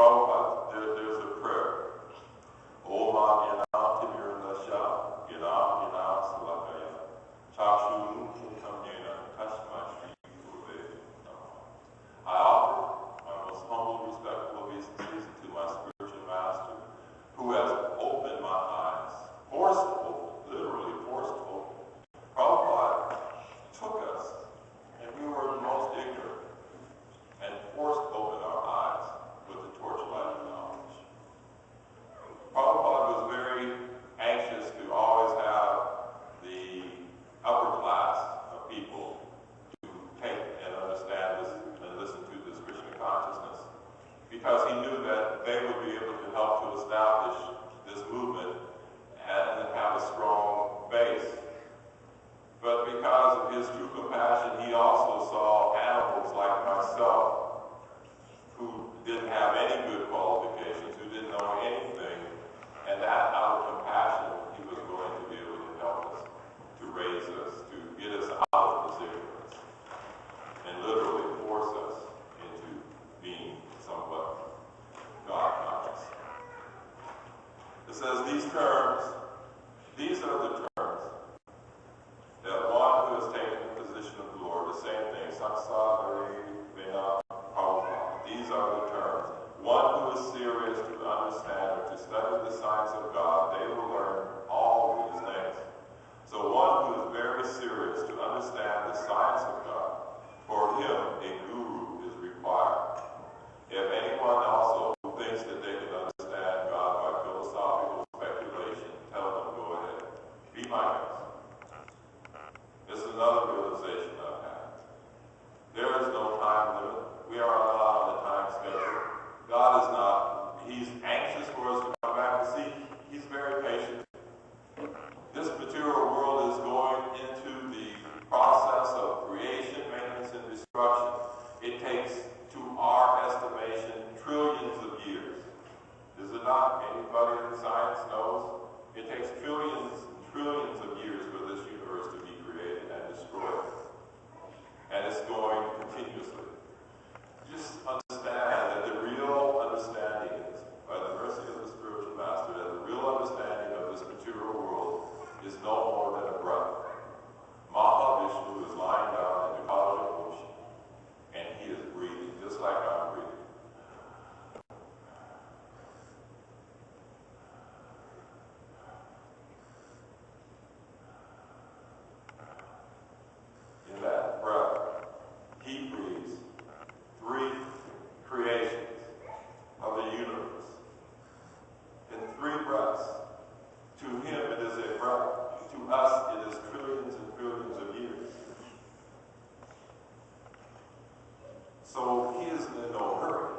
Prabhupada, there's a prayer. Om Yanam Timirandasha, Yanam Yanam Salakaya, Chakshu Kåñëa, Tasya Veda. I offer my most humble, respectful obeisances to my spiritual master, who has opened my eyes, forced open, literally forced open. Prabhupada took us, and we were the most ignorant, and forced open our eyes with the torchlight of knowledge. Prabhupada was very anxious to always have the upper class of people to take and understand this and listen to this Krishna consciousness, because he knew that they would be able to help to establish this movement and have a strong base. But because of his true compassion, he also saw animals like myself who didn't have any good qualifications, who didn't know anything, and that out of compassion, he was going to be able to help us, to raise us, to get us out of this ignorance, and literally force us into being somewhat God conscious. It says these are the terms that one who has taken the position of the Lord, the same thing, samasta-çästrair, these are the terms. One who is serious to understand or to study the science of God, they will learn all these things. So one who is very serious to understand the science of God, for him a guru is required. If anyone also who thinks that they can understand God by philosophical speculation, tell them, go ahead, be my guest. This is another realization I've had. There is no time limit. We are not on the time schedule. God is not. He's anxious for us to come back and see. He's very patient. This material world is going into the process of creation, maintenance, and destruction. It takes, to our estimation, trillions of years. Is it not? Anybody in science knows? It takes trillions and trillions of years for this universe to be created and destroyed. And it's going continuously. Just understand that the real understanding is, by the mercy of the spiritual master, that the real understanding of this material world is no more than a breath. Mahavishnu is lying down in the cosmic ocean, and he is breathing, just like I'm breathing. In that breath, he breathes 3 creations of the universe. In 3 breaths. To him it is a breath. To us it is trillions and trillions of years. So he is in no hurry.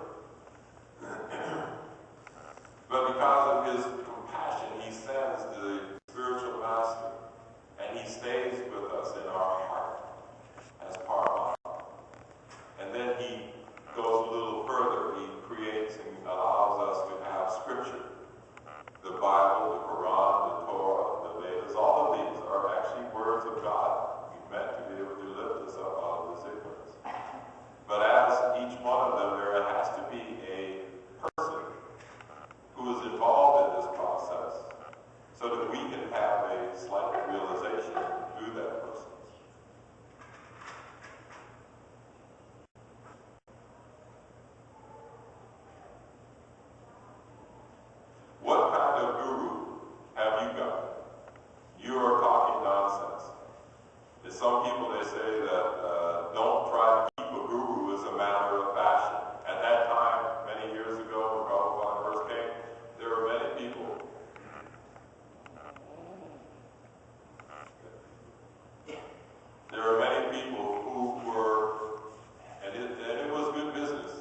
But because of his compassion, he sends the spiritual master, and he stays with us in our heart as part of. And then he goes a little further. He creates and allows us to have scripture. The Bible, the Quran, the Torah, the Vedas, all of these are actually words of God. We're meant to be able to lift us up out of this ignorance. But as each one of them, there has to be a person who is involved in this process so that we can have a slight realization through that person. What kind of guru have you got? You are talking nonsense. There's some people, they say that don't try to keep a guru as a matter of fashion. At that time, many years ago, when Prabhupada first came, there were many people. There were many people who were, and it was good business.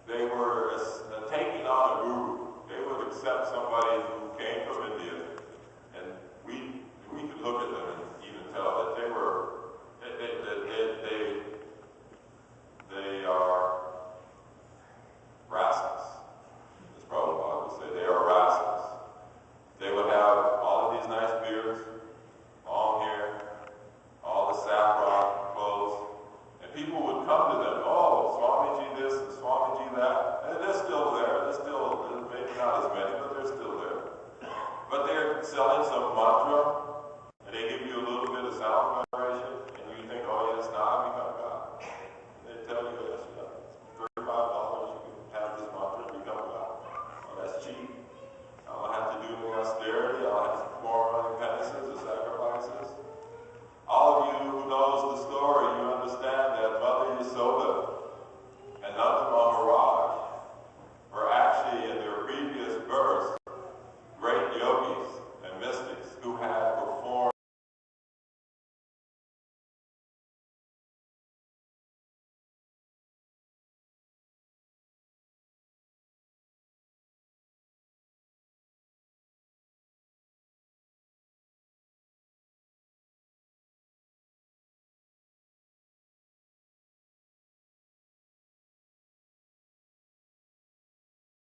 They were taking on a guru. They would accept somebody who came from India, and we could look at them and even tell that they are rascals. As Prabhupada would say, they are rascals. They would have all of these nice beards, long hair, all the saffron clothes, and people would come to them, oh, Swamiji this and Swamiji that, and they're still there. They're still, maybe not as many, but they're still there. But they're selling some mantra, and they give you a little bit of sound